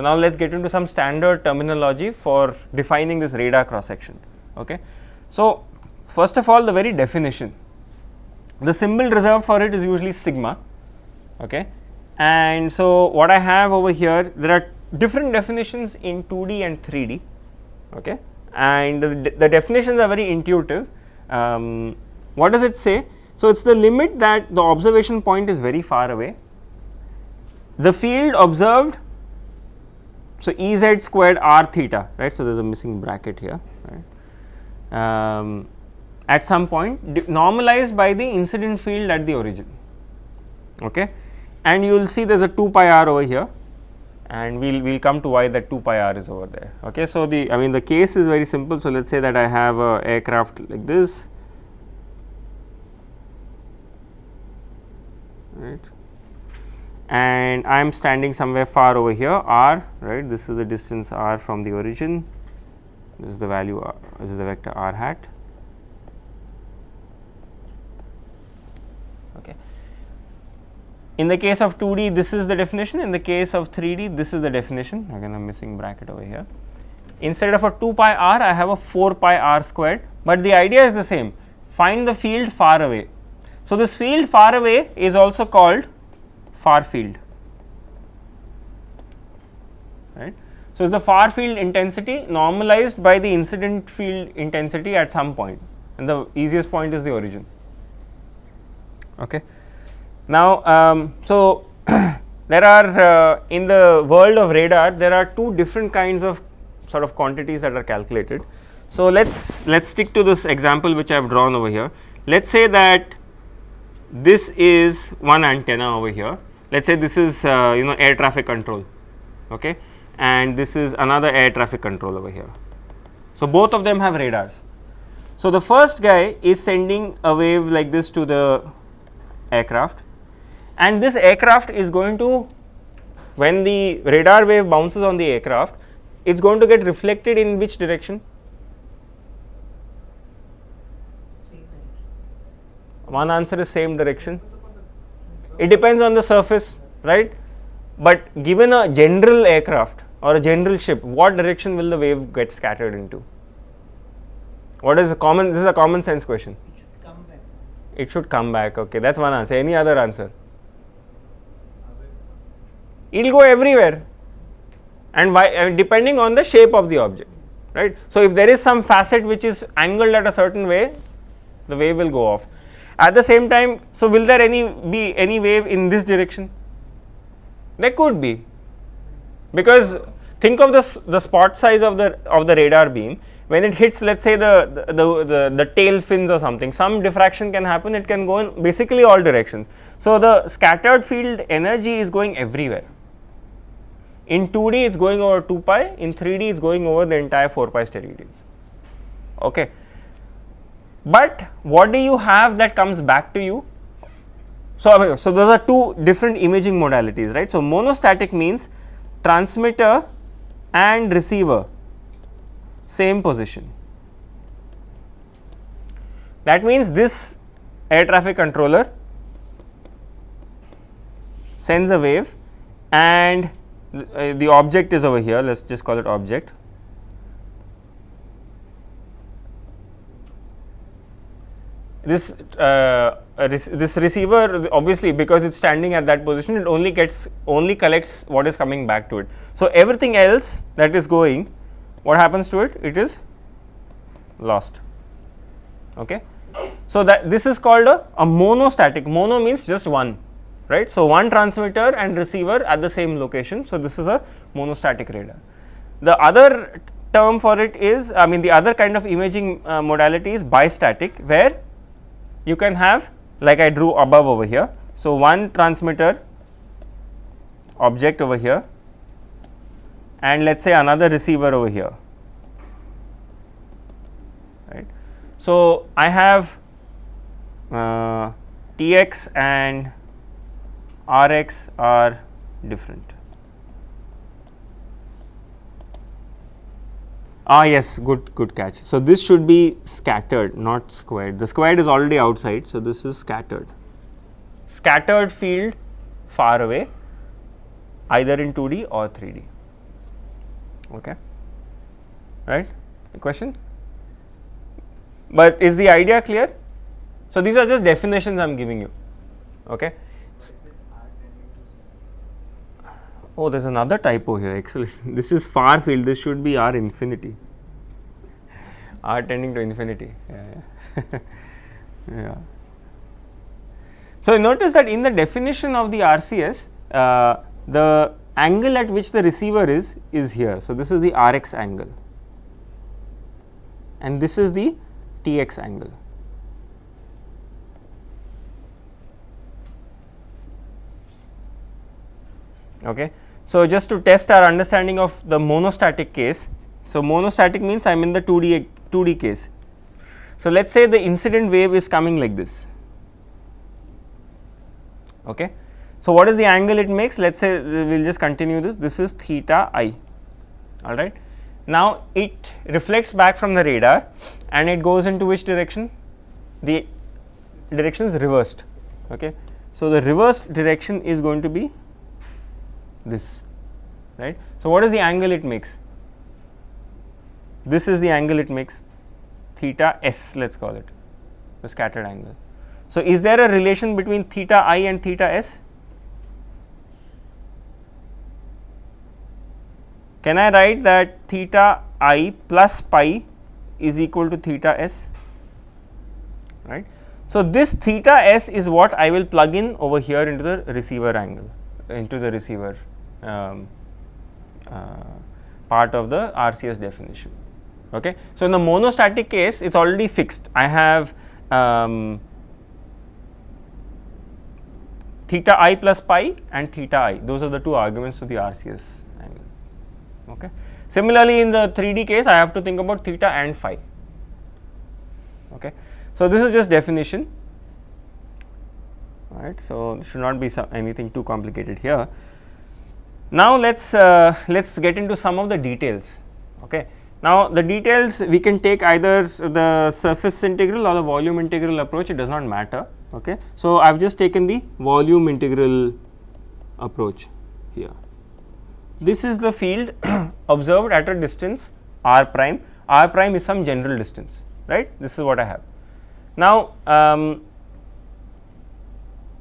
So, now let us get into some standard terminology for defining this radar cross section. Okay. So, first of all, the very definition, the symbol reserved for it is usually sigma. Okay. And so, what I have over here, there are different definitions in 2D and 3D. Okay. And the definitions are very intuitive. What does it say? So, it is the limit that the observation point is very far away. The field observed, so Ez squared r theta, right. So, there is a missing bracket here, right. At some point normalized by the incident field at the origin. Okay. And you will see there is a 2 pi r over here, and we will come to why that 2 pi r is over there. Okay. So, the case is very simple. So, let us say that I have a aircraft like this, right, and I am standing somewhere far over here r, right. This is the distance r from the origin, this is the value r, this is the vector r hat. Okay. In the case of 2D, this is the definition. In the case of 3D, this is the definition. Again, I am missing bracket over here. Instead of a 2 pi r, I have a 4 pi r squared, but the idea is the same. Find the field far away. So, this field far away is also called far field, right. So, is the far field intensity normalized by the incident field intensity at some point, and the easiest point is the origin. Okay. Now, so there are in the world of radar, there are two different kinds of sort of quantities that are calculated. So, let's stick to this example which I have drawn over here. Let us say that this is one antenna over here. Let us say this is air traffic control, okay, and this is another air traffic control over here. So, both of them have radars. So, the first guy is sending a wave like this to the aircraft, and this aircraft is going to, when the radar wave bounces on the aircraft, it is going to get reflected in which direction? One answer is same direction. It depends on the surface, right, but given a general aircraft or a general ship, what direction will the wave get scattered into? What is a common, this is a common sense question. It should come back. It should come back, okay, that is one answer. Any other answer? It will go everywhere, and why, depending on the shape of the object, right. So, if there is some facet which is angled at a certain way, the wave will go off. At the same time, so will there be any wave in this direction? There could be, because think of the spot size of the radar beam. When it hits, let us say the tail fins or something, some diffraction can happen. It can go in basically all directions. So, the scattered field energy is going everywhere. In 2D, it is going over 2 pi. In 3D, it is going over the entire 4 pi steradians. Okay. But what do you have that comes back to you? So, so those are two different imaging modalities, right. So, monostatic means transmitter and receiver same position. That means this air traffic controller sends a wave, and the object is over here. Let us just call it object. This receiver, obviously, because it is standing at that position, it only collects what is coming back to it. So, everything else that is going, what happens to it? It is lost. Okay. So, that this is called a monostatic. Mono means just one, right. So, one transmitter and receiver at the same location. So, this is a monostatic radar. The other term for it is, the other kind of imaging modality is bistatic, where you can have, like I drew above over here. So, one transmitter object over here, and let us say another receiver over here, right. So, I have Tx and Rx are different. Yes, good catch. So, this should be scattered, not squared. The squared is already outside. So, this is scattered. Scattered field far away, either in 2D or 3D. Okay, right? The question? But is the idea clear? So these are just definitions I am giving you. Okay. Oh, there's another typo here. Excellent. This is far field. This should be R infinity. R tending to infinity. Yeah. Yeah. So notice that in the definition of the RCS, the angle at which the receiver is here. So this is the RX angle, and this is the TX angle. Okay. So just to test our understanding of the monostatic case. So monostatic means I am in the 2D case. So let us say the incident wave is coming like this. Okay. So what is the angle it makes? Let us say we will just continue this. This is theta I. All right. Now it reflects back from the radar, and it goes into which direction? The direction is reversed. Okay. So the reversed direction is going to be this, right. So what is the angle it makes? This is the angle it makes, theta S, let us call it, the scattered angle. So is there a relation between theta I and theta S? Can I write that theta I plus pi is equal to theta S, right? So this theta S is what I will plug in over here into the receiver angle, into the receiver part of the RCS definition. Okay. So in the monostatic case, it's already fixed. I have theta I plus pi and theta I. Those are the two arguments to the RCS angle. Okay. Similarly, in the 3D case, I have to think about theta and phi. Okay. So this is just definition. All right. So it should not be anything too complicated here. Now let's get into some of the details. Okay. Now the details we can take either the surface integral or the volume integral approach. It does not matter. Okay. So I have just taken the volume integral approach here. This is the field observed at a distance r prime. R prime is some general distance, right? This is what I have. Now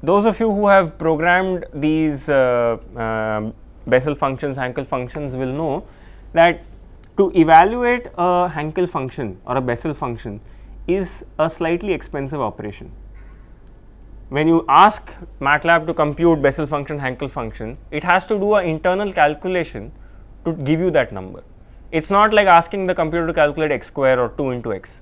those of you who have programmed these Bessel functions, Hankel functions will know that to evaluate a Hankel function or a Bessel function is a slightly expensive operation. When you ask MATLAB to compute Bessel function, Hankel function, it has to do an internal calculation to give you that number. It is not like asking the computer to calculate x square or 2 into x.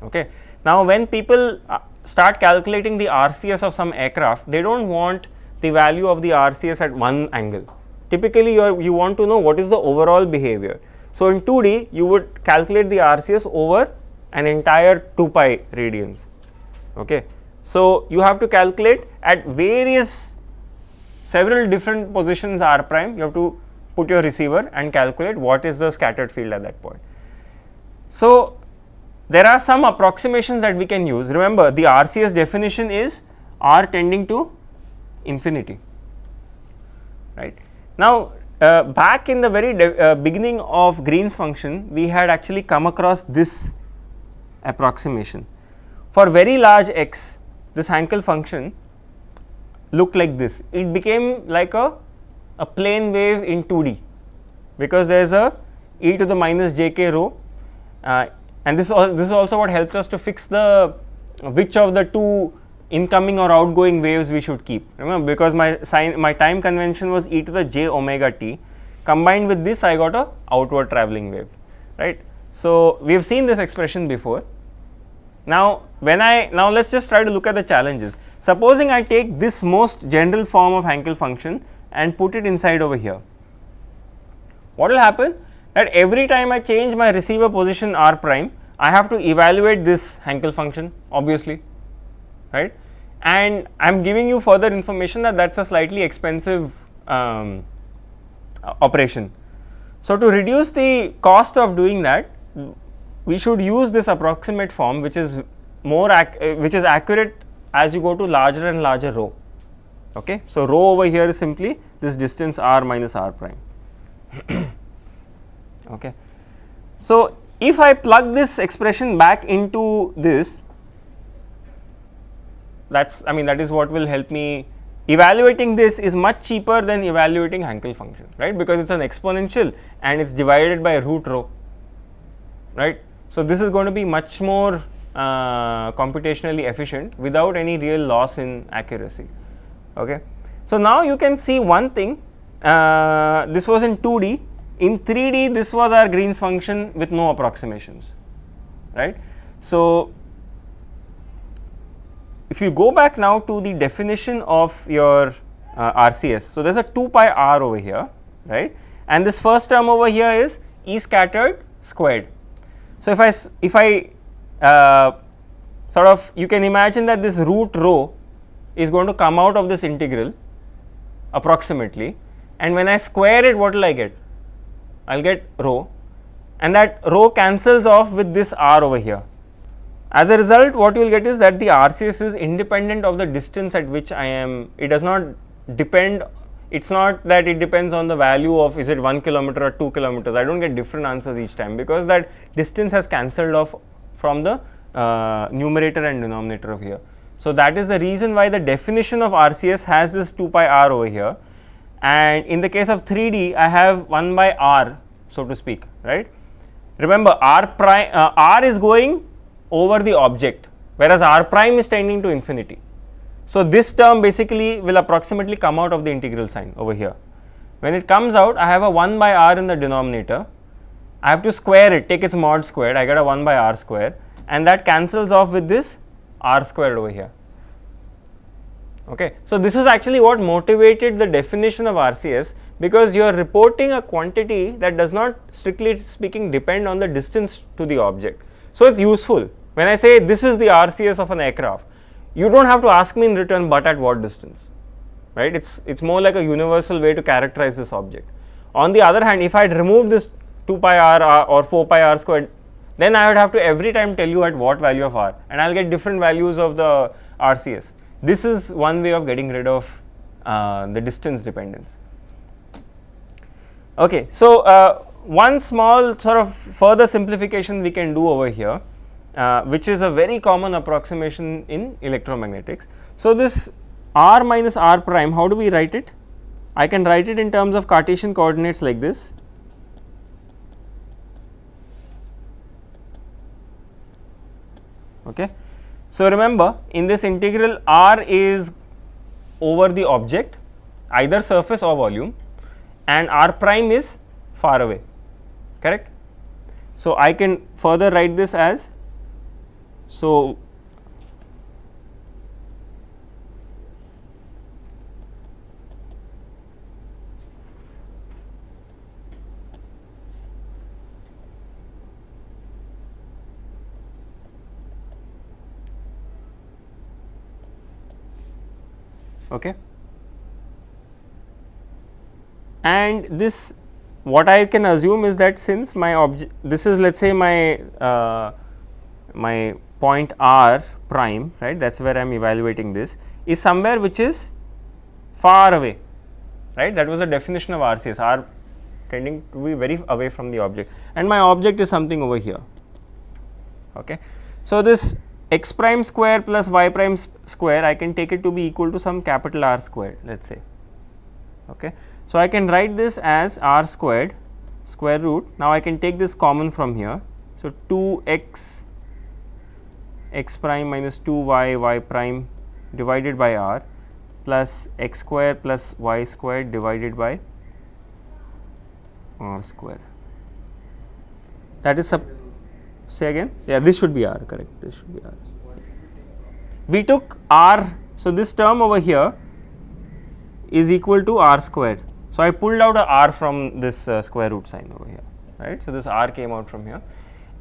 Okay. Now when people start calculating the RCS of some aircraft, they do not want the value of the RCS at one angle. Typically you want to know what is the overall behavior. So in 2D you would calculate the RCS over an entire 2 pi radians. Okay. So you have to calculate at several different positions r prime, you have to put your receiver and calculate what is the scattered field at that point. So there are some approximations that we can use. Remember, the RCS definition is r tending to infinity, right. Now back in the very beginning of Green's function, we had actually come across this approximation. For very large x, this Hankel function looked like this. It became like a plane wave in 2D, because there is a e to the minus jk rho, and this is also what helped us to fix the which of the two incoming or outgoing waves we should keep. Remember, because my time convention was e to the j omega t, combined with this I got a outward travelling wave, right. So we have seen this expression before. Now let us just try to look at the challenges. Supposing I take this most general form of Hankel function and put it inside over here, what will happen? That every time I change my receiver position r prime, I have to evaluate this Hankel function, obviously, right, and I am giving you further information that is a slightly expensive operation. So to reduce the cost of doing that, we should use this approximate form, which is accurate as you go to larger and larger rho. Okay. So rho over here is simply this distance r minus r prime. Okay. So, if I plug this expression back into this, that is what will help me. Evaluating this is much cheaper than evaluating Hankel function, right, because it's an exponential and it's divided by root rho, right. So, this is going to be much more computationally efficient without any real loss in accuracy. Okay. So, now you can see one thing, this was in 2D, in 3D this was our Green's function with no approximations, right. So, if you go back now to the definition of your RCS, so there is a 2 pi r over here, right, and this first term over here is E scattered squared. So, if I sort of, you can imagine that this root rho is going to come out of this integral approximately, and when I square it, what will I get? I will get rho, and that rho cancels off with this r over here. As a result, what you will get is that the RCS is independent of the distance at which I am. It does not depend, it is not that it depends on the value of, is it 1 kilometer or 2 kilometers. I do not get different answers each time, because that distance has cancelled off from the numerator and denominator of here. So, that is the reason why the definition of RCS has this 2 pi r over here, and in the case of 3D I have 1 by r, so to speak, right. Remember, r is going over the object, whereas r prime is tending to infinity. So, this term basically will approximately come out of the integral sign over here. When it comes out, I have a 1 by r in the denominator, I have to square it, take its mod squared, I get a 1 by r square, and that cancels off with this r squared over here. Okay. So, this is actually what motivated the definition of RCS, because you are reporting a quantity that does not, strictly speaking, depend on the distance to the object. So, it is useful. When I say this is the RCS of an aircraft, you do not have to ask me in return, but at what distance, right. It is more like a universal way to characterize this object. On the other hand, if I had removed this 2 pi r or 4 pi r squared, then I would have to every time tell you at what value of r, and I will get different values of the RCS. This is one way of getting rid of the distance dependence. Okay. So, one small sort of further simplification we can do over here, which is a very common approximation in electromagnetics. So, this r minus r prime, how do we write it? I can write it in terms of Cartesian coordinates like this. Okay. So, remember, in this integral, r is over the object, either surface or volume, and r prime is far away, correct. So, I can further write this as, so okay. And this, what I can assume is that since my object, this is, let us say, my point r prime, right, that is where I am evaluating this, is somewhere which is far away, right. That was the definition of RCS, r tending to be very away from the object, and my object is something over here. Okay. So, this x prime square plus y prime square, I can take it to be equal to some capital R squared, let us say. Okay. So, I can write this as r squared square root. Now, I can take this common from here. So, 2x x prime minus 2y y prime divided by r plus x square plus y square divided by r square. That is say again, yeah, this should be r, correct, this should be r. We took r, so this term over here is equal to r squared. So, I pulled out a r from this square root sign over here, right. So, this r came out from here,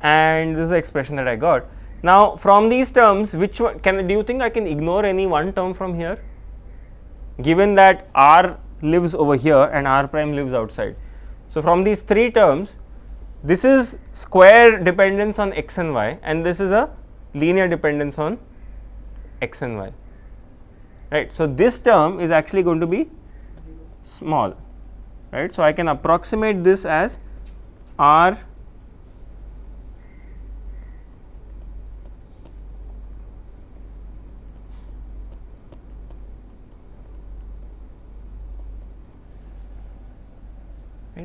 and this is the expression that I got. Now, from these terms, which one do you think I can ignore any one term from here, given that r lives over here and r prime lives outside. So, from these three terms, this is square dependence on x and y, and this is a linear dependence on x and y, right. So, this term is actually going to be small, right. So, I can approximate this as r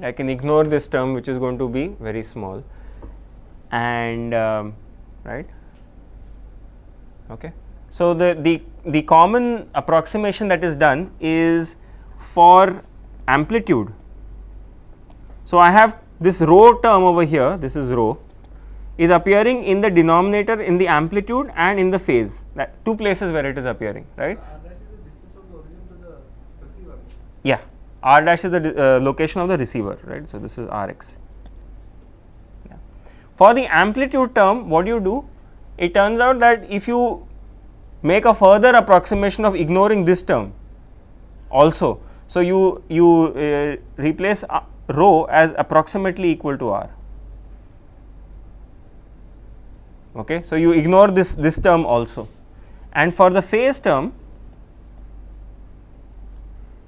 I can ignore this term which is going to be very small, and right. Okay. So, the common approximation that is done is for amplitude. So, I have this rho term over here, this is rho, is appearing in the denominator in the amplitude and in the phase, that two places where it is appearing, right. R dash is the distance from the origin to the receiver. Yeah, r dash is the location of the receiver, right. So, this is rx. Yeah. For the amplitude term, what you do? It turns out that if you make a further approximation of ignoring this term also, so you replace rho as approximately equal to r. Okay. So, you ignore this term also, and for the phase term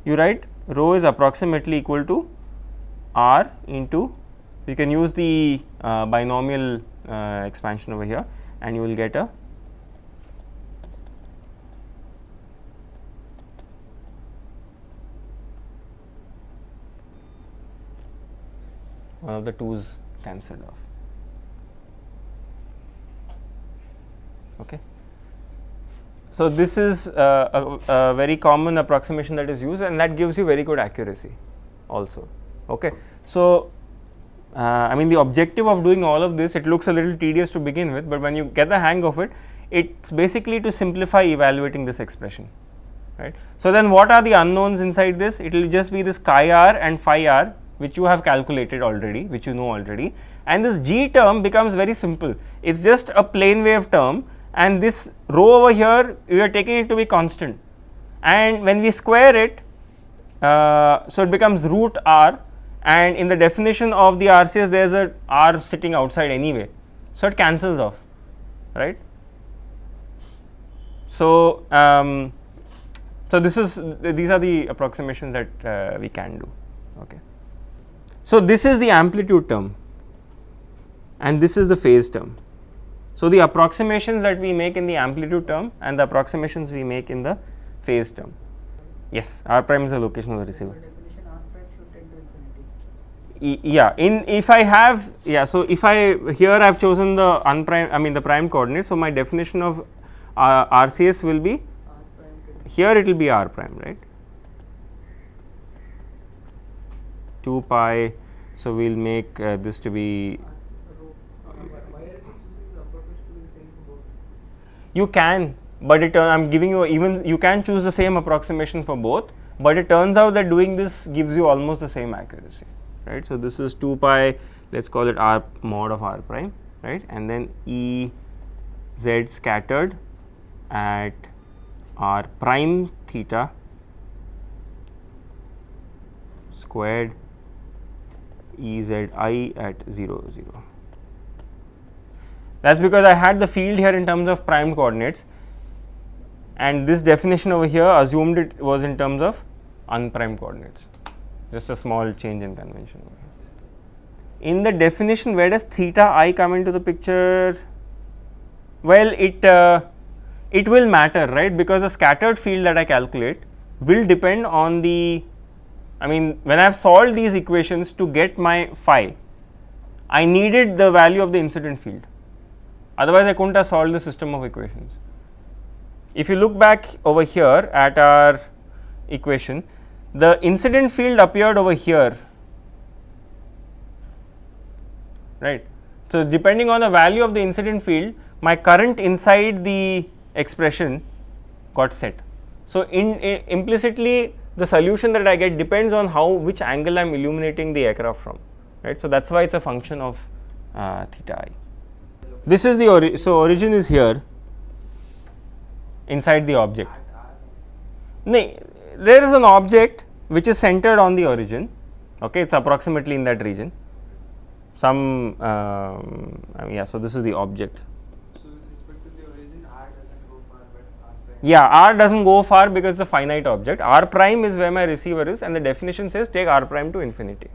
you write rho is approximately equal to r into, you can use the binomial expansion over here, and you will get a one of the 2's cancelled off. Okay. So, this is a very common approximation that is used, and that gives you very good accuracy also. Okay. So, I mean, the objective of doing all of this, it looks a little tedious to begin with, but when you get the hang of it, it's basically to simplify evaluating this expression, right. So, then what are the unknowns inside this? It will just be this chi r and phi r, which you have calculated already, which you know already, and this g term becomes very simple. It is just a plane wave term, and this rho over here we are taking it to be constant, and when we square it, so it becomes root r, and in the definition of the RCS there is a r sitting outside anyway, so it cancels off, right. So, so these are the approximations that we can do. Okay. So, this is the amplitude term and this is the phase term. So, the approximations that we make in the amplitude term and the approximations we make in the phase term. Yes, r prime is the location of the receiver. Definition r prime should tend to infinity. Yeah, if I have, so if I here I have chosen the unprime, I mean the prime coordinate. So, my definition of RCS will be R prime here, it will be r prime, right, 2 pi. So, we will make this to be, why are you choosing the approximation to be the same for both? you can, but it I am giving you, even you can choose the same approximation for both, but it turns out that doing this gives you almost the same accuracy, right. So, this is 2 pi, let us call it r mod of r prime, right, and then E z scattered at r prime theta squared E z I at 0 0. That is because I had the field here in terms of prime coordinates, and this definition over here assumed it was in terms of unprime coordinates, just a small change in convention. In the definition, where does theta I come into the picture? Well, it will matter, right, because the scattered field that I calculate will depend on the, I mean, when I have solved these equations to get my phi, I needed the value of the incident field, otherwise I could not have solved the system of equations. If you look back over here at our equation, the incident field appeared over here, right. So, depending on the value of the incident field, my current inside the expression got set. So, implicitly the solution that I get depends on which angle I am illuminating the aircraft from, right. So, that is why it is a function of theta I. This is the so origin is here inside the object. No, there is an object which is centered on the origin, okay, it is approximately in that region. Some so this is the object. So, with respect to the origin, r doesn't go far, but r prime. Yeah, r does not go far because it is a finite object. R prime is where my receiver is, and the definition says take r prime to infinity.